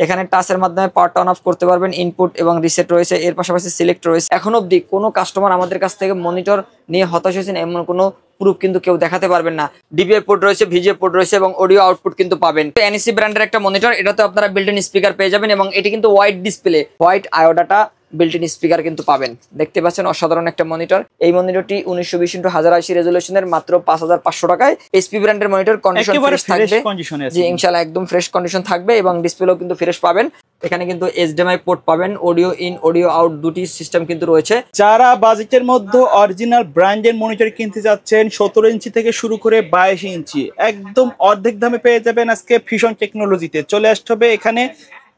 এখানে টাচের মাধ্যমে power on of করতে পারবেন, ইনপুট এবং রিসেট রয়েছে, এর পাশাপাশি সিলেক্ট রয়েছে। এখন অবধি কোনো কাস্টমার আমাদের কাছ থেকে মনিটর নিয়ে হতাশ হয়েছেন এমন কোনো প্রুফ কিন্তু কেউ দেখাতে পারবেন না। ডিবিআই পোর্ট রয়েছে, ভিজিএ পোর্ট রয়েছে এবং অডিও আউটপুট কিন্তু পাবেন। এনইসি ব্র্যান্ডের একটা মনিটর, এটাতে আপনারা বিল্ট ইন স্পিকার পেয়ে যাবেন এবং এটি কিন্তু হোয়াইট ডিসপ্লে, হোয়াইট আয়োডাটা বিল্ট ইন স্পিকার কিন্তু পাবেন। দেখতে পাচ্ছেন অসাধারণ একটা মনিটর। এই মনিটরটি 1920x1080 রেজুলেশনের মাত্র 5500 টাকায়। এসপি ব্র্যান্ডের মনিটর, কন্ডিশন ফ্রেশ থাকবে, জি ইনশাআল্লাহ একদম ফ্রেশ কন্ডিশন থাকবে এবং ডিসপ্লেও কিন্তু ফ্রেশ পাবেন। এখানে কিন্তু এইচডিএমআই পোর্ট পাবেন, অডিও ইন অডিও আউট দুটি সিস্টেম কিন্তু রয়েছে। যারা বাজেটের মধ্যে অরিজিনাল ব্র্যান্ডের মনিটর কিনতে যাচ্ছেন 17 ইঞ্চি থেকে শুরু করে 22 ইঞ্চি একদম অর্ধেক দামে পেয়ে যাবেন আজকে ফিউশন টেকনোলজিতে। চলে আসতে হবে এখানে,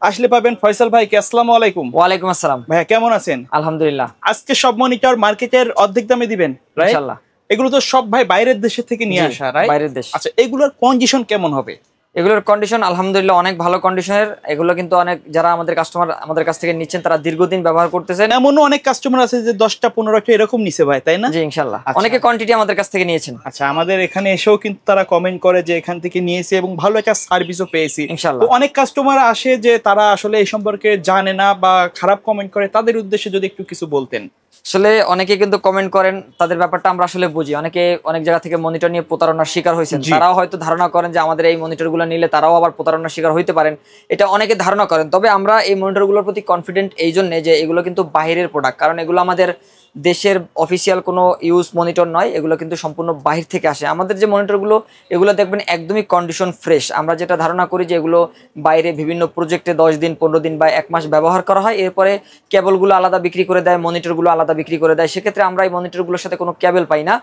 আসলে পাবেন ফয়সাল ভাইকে। আসসালামু আলাইকুম। ওয়ালাইকুম আসসালাম ভাইয়া, কেমন আছেন? আলহামদুলিল্লাহ। আজকে সব মনিটর মার্কেটের অর্ধেক দামে দিবেন, রাইট? ইনশাআল্লাহ। এগুলো তো সব ভাই বাইরের দেশ থেকে নিয়ে আসা, রাইট? বাইরের দেশ। আচ্ছা, এগুলোর কন্ডিশন কেমন হবে? এগুলোর কন্ডিশন আলহামদুলিল্লাহ অনেক ভালো কন্ডিশনের। এগুলো কিন্তু অনেক যারা আমাদের কাস্টমার আমাদের কাছ থেকে নিচ্ছেন তারা দীর্ঘদিন ব্যবহার করতেছেন। এমনও অনেক কাস্টমার আছে যে 10টা 15টা এরকম নিছে ভাই, তাই না? জি ইনশাআল্লাহ, অনেকে কোয়ান্টিটি আমাদের কাছ থেকে নিয়েছেন। আচ্ছা, আমাদের এখানে এসেও কিন্তু তারা কমেন্ট করে যে এখান থেকে নিয়েছে এবং ভালো একটা সার্ভিসও পেয়েছি ইনশাআল্লাহ। তো অনেক কাস্টমার আসে যে তারা আসলে এই সম্পর্কে জানে না বা খারাপ কমেন্ট করে, তাদের উদ্দেশ্যে যদি একটু কিছু বলতেন। আসলে অনেকে কিন্তু কমেন্ট করেন, তাদের ব্যাপারটা আমরা আসলে বুঝি। অনেকে অনেক জায়গা থেকে মনিটর নিয়ে প্রতারণার শিকার হয়েছেন, তারাও হয়তো ধারণা করেন যে আমাদের এই মনিটরগুলো নিলে তারাও আবার প্রতারণার শিকার হইতে পারেন, এটা অনেকে ধারণা করেন। তবে আমরা এই মনিটরগুলোর প্রতি কনফিডেন্ট এই জন্য যে এগুলো কিন্তু বাইরের প্রোডাক্ট, কারণ এগুলো আমাদের দেশের অফিসিয়াল কোনো ইউজ মনিটর নয়, এগুলো কিন্তু সম্পূর্ণ বাহির থেকে আসে। আমাদের যে মনিটরগুলো এগুলো দেখবেন একদমই কন্ডিশন ফ্রেশ। আমরা যেটা ধারণা করি যে এগুলো বাইরে বিভিন্ন প্রজেক্টে 10 দিন 15 দিন বা 1 মাস ব্যবহার করা হয়, এরপরে কেবলগুলো আলাদা বিক্রি করে দেয়, মনিটরগুলো আলাদা বিক্রি করে দেয়। সেক্ষেত্রে আমরা এই মনিটরগুলোর সাথে কোনো কেবল পাই না।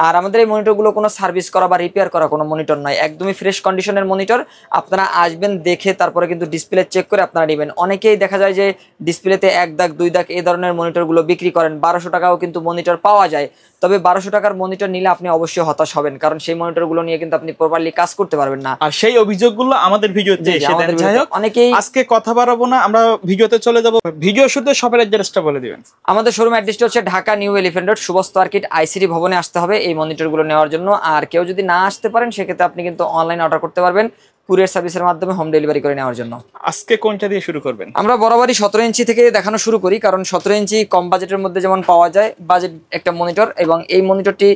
আর আমাদের এই মনিটরগুলো কোনো সার্ভিস করা বা রিপেয়ার করা কোনো মনিটর নয়, একদমই ফ্রেশ কন্ডিশনের মনিটর। আপনারা আসবেন, দেখে তারপরে কিন্তু ডিসপ্লে চেক করে আপনারা নেবেন। অনেকেই দেখা যায় যে ডিসপ্লেতে 1 দাগ 2 দাগ এই ধরনের মনিটরগুলো বিক্রি করেন। 1200 টাকাও কিন্তু মনিটর পাওয়া যায়। তবে 1200 টাকার মনিটর নিলে আপনি অবশ্যই হতাশ হবেন, কারণ সেই মনিটরগুলো নিয়ে কিন্তু আপনি প্রপারলি কাজ করতে পারবেন না। আর সেই অভিযোগগুলো আমাদের ভিডিওতে এসে দেন। যাই হোক, অনেকেই আজকে কথা বাড়াবো না, আমরা ভিডিওতে চলে যাব। ভিডিও শুরুতে শপের অ্যাড্রেসটা বলে দিবেন। আমাদের শোরুম অ্যাড্রেসটা হচ্ছে ঢাকা নিউ এলিফ্যান্ট রোড, সুবস্ত মার্কেট, আইসিডি ভবনে আসতে হবে এই মনিটরগুলো নেওয়ার জন্য। আর কেউ যদি না আসতে পারেন সেক্ষেত্রে আপনি কিন্তু অনলাইন অর্ডার করতে পারবেন কুরিয়ার সার্ভিসের মাধ্যমে হোম ডেলিভারি করে নেওয়ার জন্য। আজকে কোনটা দিয়ে শুরু করবেন? আমরা বরাবরই 17 ইঞ্চি থেকে দেখানো শুরু করি, কারণ 17 ইঞ্চি কম বাজেটের মধ্যে যেমন পাওয়া যায় বাজেট একটা মনিটর, এবং এই মনিটরটি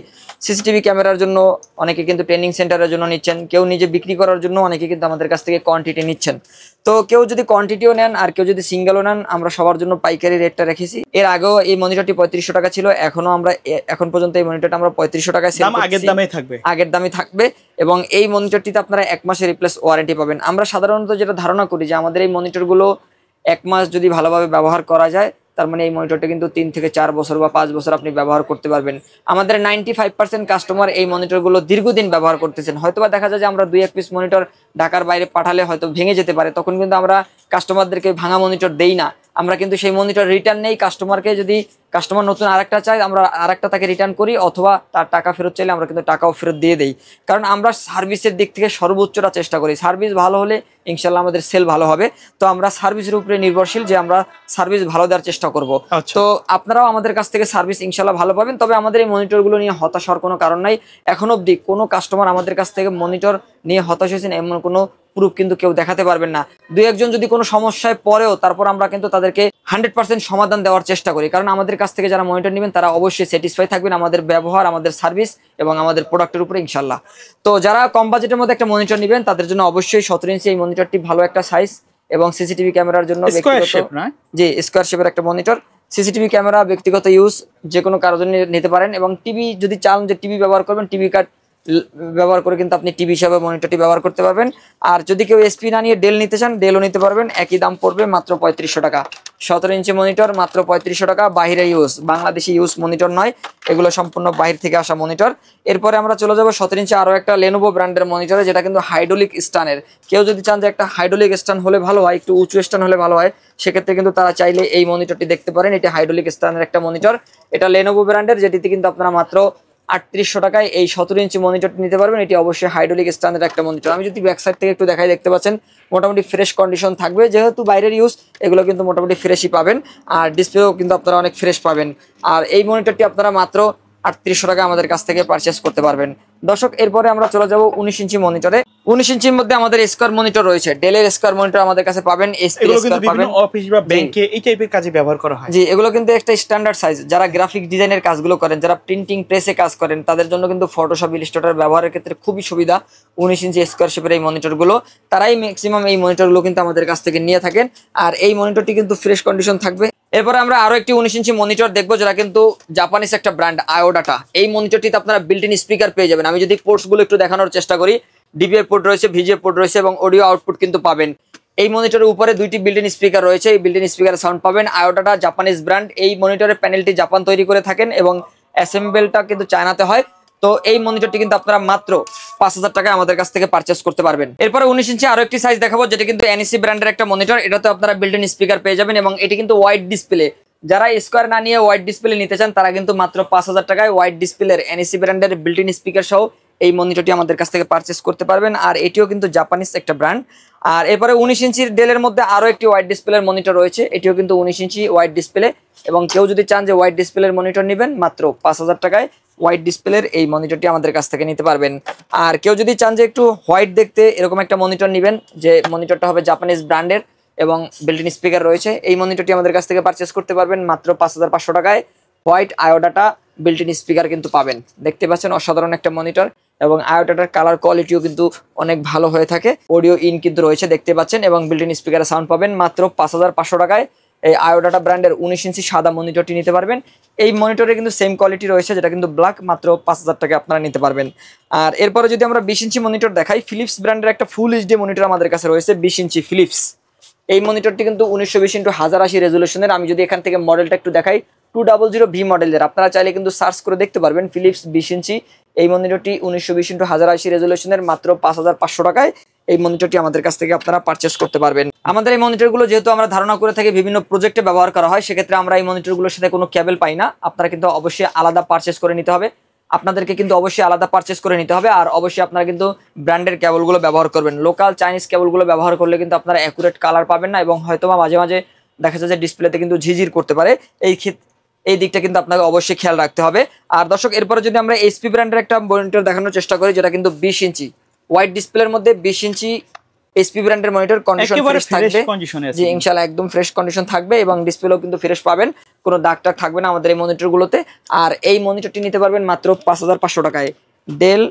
সিসিটিভি ক্যামেরার জন্য অনেকে কিন্তু ট্রেনিং সেন্টারের জন্য নিচ্ছেন, কেউ নিজে বিক্রি করার জন্য অনেকে কিন্তু আমাদের কাছ থেকে কোয়ান্টিটি নিচ্ছেন। তো কেউ যদি কোয়ান্টিটিও নেন আর কেউ যদি সিঙ্গেলও নেন, আমরা সবার জন্য পাইকারি রেটটা রেখেছি। এর আগেও এই মনিটরটি 3500 টাকা ছিল, এখন পর্যন্ত এই মনিটরটা আমরা 3500 টাকায় সেল করছি। আগের দামেই থাকবে, আগের দামই থাকবে। এবং এই মনিটরটিতে আপনারা 1 মাসের রিপ্লেস ওয়ারেন্টি পাবেন। আমরা সাধারণত যেটা ধারণা করি যে আমাদের এই মনিটরগুলো 1 মাস যদি ভালোভাবে ব্যবহার করা যায়, তার মানে এই মনিটরটা কিন্তু 3 থেকে 4 বছর বা 5 বছর আপনি ব্যবহার করতে পারবেন। আমাদের 95% কাস্টমার এই মনিটরগুলো দীর্ঘদিন ব্যবহার করতেছেন। হয়তোবা দেখা যায় যে আমরা 2-1 পিস মনিটর ঢাকার বাইরে পাঠালে হয়তো ভেঙে যেতে পারে, তখন কিন্তু আমরা কাস্টমারদেরকে ভাঙা মনিটর দেই না। আমরা কিন্তু সেই মনিটর রিটার্ন নেই। কাস্টমারকে যদি কাস্টমার নতুন আরেকটা চাই, আমরা আরেকটা তাকে রিটার্ন করি, অথবা তার টাকা ফেরত চাইলে আমরা কিন্তু টাকাও ফেরত দিয়ে দেই। কারণ আমরা সার্ভিসের দিক থেকে সর্বোচ্চটা চেষ্টা করি। সার্ভিস ভালো হলে ইনশাল্লাহ আমাদের সেল ভালো হবে। তো আমরা সার্ভিসের উপরে নির্ভরশীল, যে আমরা সার্ভিস ভালো দেওয়ার চেষ্টা করব। তো আপনারাও আমাদের কাছ থেকে সার্ভিস ইনশাল্লাহ ভালো পাবেন। তবে আমাদের এই মনিটরগুলো নিয়ে হতাশ হওয়ার কোনো কারণ নাই। এখন অবধি কোনো কাস্টমার আমাদের কাছ থেকে মনিটর নিয়ে হতাশ হয়েছেন এমন কোনো প্রুফ কিন্তু কেউ দেখাতে পারবেন না। 2-1 জন যদি কোনো সমস্যায় পড়েও তারপর আমরা কিন্তু তাদেরকে 100% সমাধান দেওয়ার চেষ্টা করি, কারণ আমাদের কাছ থেকে যারা মনিটর নেবেন তারা অবশ্যই স্যাটিসফাই থাকবেন আমাদের ব্যবহার, আমাদের সার্ভিস এবং আমাদের প্রোডাক্টের উপরে ইনশাল্লাহ। তো যারা কম বাজেটের মধ্যে একটা মনিটর নেবেন তাদের জন্য অবশ্যই 17 ইঞ্চি এই মনিটরটি ভালো একটা সাইজ, এবং সিসিটিভি ক্যামেরার জন্য স্কয়ার শেপের একটা মনিটর। সিসিটিভি ক্যামেরা ব্যক্তিগত ইউজ যে কোনো কারোর জন্য নিতে পারেন, এবং টিভি যদি চান যে টিভি ব্যবহার করবেন, টিভি কার্ড ব্যবহার করে কিন্তু আপনি টিভি হিসাবে মনিটরটি ব্যবহার করতে পারবেন। আর যদি কেউ এসপি না নিয়ে ডেল নিতে চান, ডেলও নিতে পারবেন। একই দাম পড়বে মাত্র 3500 টাকা। 17 ইঞ্চি মনিটর মাত্র 3500 টাকা। বাহিরে ইউজ, বাংলাদেশি ইউজ মনিটর নয়, এগুলো সম্পূর্ণ বাহির থেকে আসা মনিটর। এরপরে আমরা চলে যাবো 17 ইঞ্চি আরও একটা লেনোভো ব্র্যান্ডের মনিটরে, যেটা কিন্তু হাইড্রোলিক স্ট্যান্ডের। কেউ যদি চান যে একটা হাইড্রোলিক স্ট্যান্ড হলে ভালো হয়, একটু উঁচু স্ট্যান্ড হলে ভালো হয়, সেক্ষেত্রে কিন্তু তারা চাইলে এই মনিটরটি দেখতে পারেন। এটা হাইড্রোলিক স্ট্যান্ডের একটা মনিটর, এটা লেনোভো ব্র্যান্ডের, যেটিতে কিন্তু আপনারা মাত্র 3800 টাকায় এই 17 ইঞ্চি মনিটরটি নিতে পারবেন। এটি অবশ্যই হাইড্রোলিক স্ট্যান্ডার্ড একটা মনিটর। আমি যদি ব্যাক সাইড থেকে একটু দেখাই, দেখতে পাচ্ছেন মোটামুটি ফ্রেশ কন্ডিশন থাকবে, যেহেতু বাইরের ইউজ এগুলো কিন্তু মোটামুটি ফ্রেশই পাবেন। আর ডিসপ্লেও কিন্তু আপনারা অনেক ফ্রেশ পাবেন। আর এই মনিটরটি আপনারা মাত্র 3800 টাকা আমাদের কাছ থেকে পারচেস করতে পারবেন। দর্শক এরপরে আমরা চলে যাব 19 ইঞ্চি মনিটরে। 19 ইঞ্চির মধ্যে আমাদের স্কয়ার মনিটর রয়েছে, ডেলের স্কয়ার মনিটর আমাদের কাছে পাবেন, এসপি এগুলো কিন্তু স্কয়ার পাবেন। বিভিন্ন অফিস বা ব্যাংকে এই টাইপের কাজে ব্যবহার করা হয়। জি, এগুলো কিন্তু একটা স্ট্যান্ডার্ড সাইজ। যারা গ্রাফিক ডিজাইনের কাজগুলো করেন, যারা প্রিন্টিং প্রেসে কাজ করেন, তাদের জন্য কিন্তু ফটোশপ ইলাস্ট্রেটর ব্যবহারের ক্ষেত্রে খুবই সুবিধা 19 ইঞ্চি স্কয়ার শেপের এই মনিটরগুলো। তারাই ম্যাক্সিমাম এই মনিটরগুলো কিন্তু আমাদের কাছ থেকে নিয়ে থাকেন। আর এই মনিটরটি কিন্তু ফ্রেশ কন্ডিশন থাকবে। এরপরে আমরা আরো একটি 19 ইঞ্চি মনিটর দেখবো, যেটা কিন্তু জাপানিজ একটা ব্র্যান্ড আয়োডাটা। এই মনিটরটিতে আপনারা বিল্ট ইন স্পিকার পেয়ে যাবেন। আমি যদি পোর্টস গুলো একটু দেখানোর চেষ্টা করি, ডিবিআই পোর্ট রয়েছে, ভিজিএ পোর্ট রয়েছে এবং অডিও আউটপুট কিন্তু পাবেন। এই মনিটরের উপরে দুইটি বিল্ট ইন স্পিকার রয়েছে, এই বিল্ট ইন স্পিকারের সাউন্ড পাবেন। আয়োডাটা জাপানিজ ব্র্যান্ড। এই মনিটরের প্যানেলটি জাপান তৈরি করে থাকেন এবং অ্যাসেম্বলটা কিন্তু চায়নাতে হয়। তো এই মনিটরটি কিন্তু আপনারা মাত্র 5000 টাকায় আমাদের কাছ থেকে পারচেস করতে পারবেন। এরপরে 19 ইঞ্চি আরো একটি সাইজ দেখাবো, যেটা কিন্তু এনইসি ব্র্যান্ডের একটা মনিটর। এটাতে আপনারা বিল্ট ইন স্পিকার পেয়ে যাবেন এবং এটি কিন্তু ওয়াইড ডিসপ্লে। যারা স্কোয়ার না নিয়ে ওয়াইড ডিসপ্লে নিতে চান, তারা কিন্তু মাত্র 5000 টাকায় ওয়াইড ডিসপ্লের এনইসি ব্র্যান্ডের বিল্ট ইন স্পিকার সহ এই মনিটরটি আমাদের কাছ থেকে পারচেস করতে পারবেন। আর এটিও কিন্তু জাপানিজ একটা ব্র্যান্ড। আর এরপরে 19 ইঞ্চির ডেলের মধ্যে আরো একটি ওয়াইড ডিসপ্লের মনিটর রয়েছে, এটিও কিন্তু 19 ইঞ্চি ওয়াইড ডিসপ্লে। এবং কেউ যদি চান যে ওয়াইড ডিসপ্লের মনিটর নেবেন, মাত্র 5000 টাকায় হোয়াইট ডিসপ্লের এই মনিটরটি আমাদের কাছ থেকে নিতে পারবেন। আর কেউ যদি চান যে একটু হোয়াইট দেখতে, এরকম একটা মনিটর নেবেন, যে মনিটরটা হবে জাপানিজ ব্র্যান্ডের এবং বিল্ট ইন স্পিকার রয়েছে, এই মনিটরটি আমাদের কাছ থেকে পারচেস করতে পারবেন মাত্র 5500 টাকায়। হোয়াইট আয়োডাটা বিল্ট ইন স্পিকার কিন্তু পাবেন। দেখতে পাচ্ছেন অসাধারণ একটা মনিটর এবং আয়োডাটার কালার কোয়ালিটিও কিন্তু অনেক ভালো হয়ে থাকে। অডিও ইন কিন্তু রয়েছে, দেখতে পাচ্ছেন, এবং বিল্ট ইন স্পিকারের সাউন্ড পাবেন মাত্র 5500 টাকায়। এই আয়োডাটা ব্র্যান্ডের 19 ইঞ্চি সাদা মনিটরটি নিতে পারবেন। এই মনিটরে কিন্তু সেম কোয়ালিটি রয়েছে, যেটা কিন্তু ব্ল্যাক, মাত্র 5000 টাকায় আপনারা নিতে পারবেন। আর এরপরে যদি আমরা 20 ইঞ্চি মনিটর দেখাই, ফিলিপস ব্র্যান্ডের একটা ফুল এইচডি মনিটর আমাদের কাছে রয়েছে, 20 ইঞ্চি ফিলিপস। এই মনিটরটি কিন্তু 1920x1080 রেজুলেশনের। আমি যদি এখান থেকে মডেলটা একটু দেখাই, 200V মডেলের। আপনারা চাইলে কিন্তু সার্চ করে দেখতে পারবেন ফিলিপস 20 ইঞ্চি। এই মনিটরটি 1920x1080 রেজুলেশনের, মাত্র 5500 টাকায় এই মনিটরটি আমাদের কাছ থেকে আপনারা পারচেস করতে পারবেন। আমাদের এই মনিটরগুলো যেহেতু আমরা ধারণা করে থাকি বিভিন্ন প্রজেক্টে ব্যবহার করা হয়, সেক্ষেত্রে আমরা এই মনিটরগুলোর সাথে কোনো কেবল পাই না। আপনারা কিন্তু অবশ্যই আলাদা পারচেস করে নিতে হবে, আপনাদেরকে কিন্তু অবশ্যই আলাদা পারচেস করে নিতে হবে। আর অবশ্যই আপনারা কিন্তু ব্র্যান্ডের কেবলগুলো ব্যবহার করবেন। লোকাল চাইনিজ কেবলগুলো ব্যবহার করলে কিন্তু আপনারা অ্যাকুরেট কালার পাবেন না এবং হয়তোবা মাঝে মাঝে দেখা যায় যে ডিসপ্লেতে কিন্তু ঝিঝির করতে পারে। এই দিকটা কিন্তু আপনাকে অবশ্যই খেয়াল রাখতে হবে। আর দর্শক এরপরে যদি আমরা এসপি ব্র্যান্ডের একটা মনিটর দেখানোর চেষ্টা করি, যেটা কিন্তু 20 ইঞ্চি হোয়াইট ডিসপ্লের মধ্যে 20 ইঞ্চি এসপি ব্র্যান্ডের মনিটর। কন্ডিশন ফ্রেশ থাকবে, জি ইনশাআল্লাহ একদম ফ্রেশ কন্ডিশন থাকবে এবং ডিসপ্লেও কিন্তু ফ্রেশ পাবেন, কোনো দাগ টাগ থাকবে না আমাদের এই মনিটরগুলোতে। আর এই মনিটরটি নিতে পারবেন মাত্র 5500 টাকায়। ডেল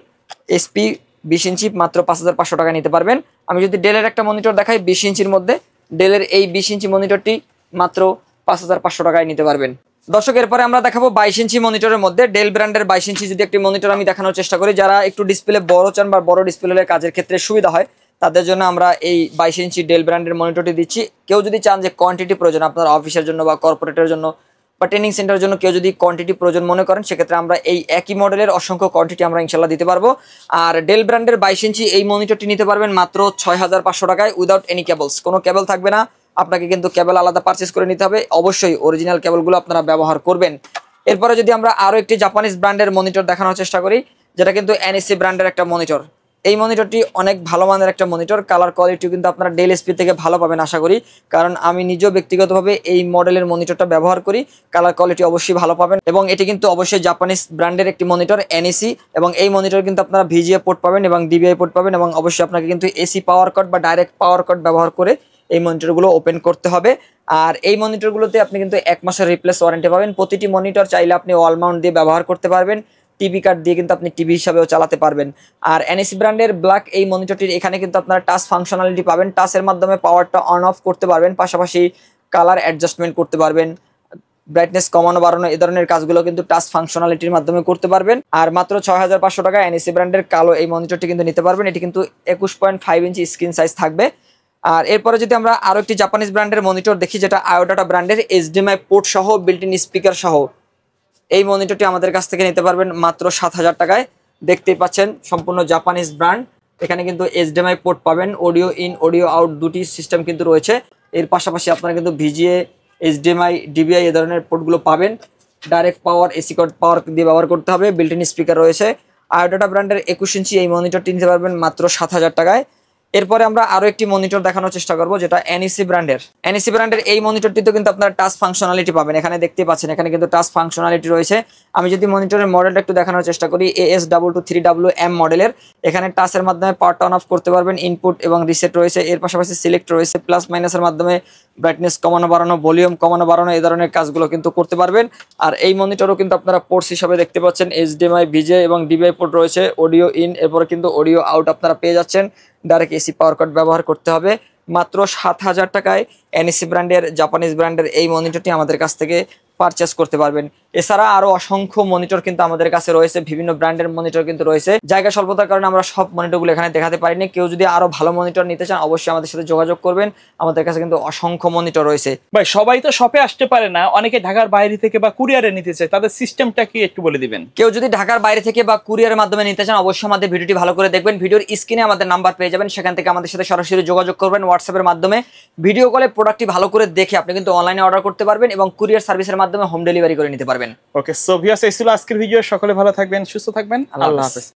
এসপি 20 ইঞ্চি মাত্র 5500 টাকায় নিতে পারবেন। আমি যদি ডেলের একটা মনিটর দেখাই 20 ইঞ্চির মধ্যে, ডেলের এই 20 ইঞ্চি মনিটরটি মাত্র 5500 টাকায় নিতে পারবেন। দর্শক এরপরে আমরা দেখাবো 22 ইঞ্চি মনিটরের মধ্যে ডেল ব্র্যান্ডের 22 ইঞ্চি যদি একটি মনিটর আমি দেখানোর চেষ্টা করি, যারা একটু ডিসপ্লে বড় চান বা বড় ডিসপ্লে কাজের ক্ষেত্রে সুবিধা হয়, তাদের জন্য আমরা এই 22 ইঞ্চি ডেল ব্র্যান্ডের মনিটরটি দিচ্ছি। কেউ যদি চান যে কোয়ান্টিটি প্রয়োজন আপনার অফিসের জন্য বা কর্পোরেটের জন্য বা ট্রেনিং সেন্টারের জন্য, কেউ যদি কোয়ান্টিটি প্রয়োজন মনে করেন, সেক্ষেত্রে আমরা এই একই মডেলের অসংখ্য কোয়ান্টিটি আমরা ইনশাল্লাহ দিতে পারবো। আর ডেল ব্র্যান্ডের 22 ইঞ্চি এই মনিটরটি নিতে পারবেন মাত্র 6500 টাকায় উইদাউট এনি কেবলস। কোনো কেবল থাকবে না, আপনাকে কিন্তু কেবল আলাদা পারচেস করে নিতে হবে। অবশ্যই অরিজিনাল কেবলগুলো আপনারা ব্যবহার করবেন। এরপরে যদি আমরা আরো একটি জাপানিজ ব্র্যান্ডের মনিটর দেখানোর চেষ্টা করি, যেটা কিন্তু এনএসসি ব্র্যান্ডের একটা মনিটর। এই মনিটরটি অনেক ভালো মানের একটা মনিটর, কালার কোয়ালিটি কিন্তু আপনারা ডেল এসপি থেকে ভালো পাবেন আশা করি, কারণ আমি নিজেও ব্যক্তিগতভাবে এই মডেলের মনিটরটা ব্যবহার করি। কালার কোয়ালিটি অবশ্যই ভালো পাবেন এবং এটি কিন্তু অবশ্যই জাপানিজ ব্র্যান্ডের একটি মনিটর এনএসি। এবং এই মনিটর কিন্তু আপনারা ভিজিএ পোর্ট পাবেন এবং ডিবিআই পোর্ট পাবেন এবং অবশ্যই আপনাকে কিন্তু এসি পাওয়ার কট বা ডাইরেক্ট পাওয়ার কট ব্যবহার করে এই মনিটরগুলো ওপেন করতে হবে। আর এই মনিটরগুলোতে আপনি কিন্তু 1 মাসের রিপ্লেস ওয়ারেন্টি পাবেন। প্রতিটি মনিটর চাইলে আপনি ওয়াল মাউন্ট দিয়ে ব্যবহার করতে পারবেন, টিভি কার্ড দিয়ে কিন্তু আপনি টিভি হিসাবেও চালাতে পারবেন। আর এনএসি ব্র্যান্ডের ব্ল্যাক এই মনিটরটির এখানে কিন্তু আপনারা টাচ ফাংশনালিটি পাবেন, টাচের মাধ্যমে পাওয়ারটা অন অফ করতে পারবেন, পাশাপাশি কালার অ্যাডজাস্টমেন্ট করতে পারবেন, ব্রাইটনেস কমানো বাড়ানো এই ধরনের কাজগুলো কিন্তু টাচ ফাংশনালিটির মাধ্যমে করতে পারবেন। আর মাত্র 6500 টাকা এনএসি ব্র্যান্ডের কালো এই মনিটরটি কিন্তু নিতে পারবেন। এটি কিন্তু 21.5 ইঞ্চি স্ক্রিন সাইজ থাকবে। আর এরপরে যদি আমরা আরো একটি জাপানিজ ব্র্যান্ডের মনিটর দেখি, যেটা আয়োডাটা ব্র্যান্ডের এইচডিএমআই পোর্ট সহ বিল্ট ইন স্পিকার সহ এই মনিটরটি আমাদের কাছ থেকে নিতে পারবেন মাত্র 7000 টাকায়। দেখতেই পাচ্ছেন সম্পূর্ণ জাপানিজ ব্র্যান্ড। এখানে কিন্তু এইচডিএমআই পোর্ট পাবেন, অডিও ইন অডিও আউট দুটি সিস্টেম কিন্তু রয়েছে। এর পাশাপাশি আপনারা কিন্তু ভিজিএ, এইচডিএমআই, ডিবিআই এই ধরনের পোর্টগুলো পাবেন। ডাইরেক্ট পাওয়ার, এসি কট পাওয়ার দিয়ে ব্যবহার করতে হবে। বিল্ট ইন স্পিকার রয়েছে। আয়োডাটা ব্র্যান্ডের 21 ইঞ্চি এই মনিটরটি নিতে পারবেন মাত্র 7000 টাকায়। এরপরে আমরা আরো একটি মনিটর দেখানোর চেষ্টা করব, যেটা এনইসি ব্র্যান্ডের। এনইসি ব্র্যান্ডের এই মনিটরটিতে কিন্তু আপনারা টাচ ফাংশনালিটি পাবেন। এখানে দেখতে পাচ্ছেন, এখানে কিন্তু টাচ ফাংশনালিটি রয়েছে। আমি যদি মনিটরের মডেলটা একটু দেখানোর চেষ্টা করি, AS223WM মডেলের। এখানে টাচের মাধ্যমে পাওয়ার টার্ন অফ করতে পারবেন, ইনপুট এবং রিসেট রয়েছে। এর পাশাপাশি সিলেক্ট রয়েছে, প্লাস মাইনাসের মাধ্যমে ব্রাইটনেস কমানো বাড়ানো, ভলিউম কমানো বাড়ানো, এই ধরনের কাজগুলো কিন্তু করতে পারবেন। আর এই মনিটরও কিন্তু আপনারা পোর্টস হিসাবে দেখতে পাচ্ছেন, HDMI, VGA এবং DVI পোর্ট রয়েছে, অডিও ইন, এরপরে কিন্তু অডিও আউট আপনারা পেয়ে যাচ্ছেন। ডাইরেক্ট এসি পাওয়ার কার্ড ব্যবহার করতে হবে। মাত্র 7,000 টাকায় এনইসি ব্র্যান্ডের, জাপানিজ ব্র্যান্ডের এই মনিটরটি আমাদের কাছ থেকে পারচেস করতে পারবেন। এছাড়া আরো অসংখ্য মনিটর কিন্তু আমাদের কাছে রয়েছে, বিভিন্ন ব্র্যান্ডের মনিটর কিন্তু রয়েছে। জায়গা স্বল্পতার কারণে আমরা সব মনিটরগুলো এখানে দেখাতে পারিনি। কেউ যদি আরো ভালো মনিটর নিতে চান, অবশ্যই আমাদের সাথে যোগাযোগ করবেন। আমাদের কাছে কিন্তু অসংখ্য মনিটর রয়েছে। ভাই সবাই তো শপে আসতে পারে না, অনেকে ঢাকার বাইরে থেকে বা কুরিয়ারে নিতে চায়, তাদের সিস্টেমটা কি একটু বলে দিবেন? কেউ যদি ঢাকার বাইরে থেকে বা কুরিয়ারের মাধ্যমে নিতে চান, অবশ্যই আমাদের ভিডিওটি ভালো করে দেখবেন। ভিডিওর স্ক্রিনে আমাদের নাম্বার পেয়ে যাবেন, সেখান থেকে আমাদের সাথে সরাসরি যোগাযোগ করবেন হোয়াটসঅ্যাপের মাধ্যমে। ভিডিও কলে প্রোডাক্টটি ভালো করে দেখে আপনি কিন্তু অনলাইনে অর্ডার করতে পারবেন এবং কুরিয়ার সার্ভিসের মাধ্যমে হোম ডেলিভারি করে নিতে পারবেন। ওকে, সো ভিউয়ার্স, এই ছিল আজকের ভিডিও। সকলে ভালো থাকবেন, সুস্থ থাকবেন। আল্লাহ হাফেজ।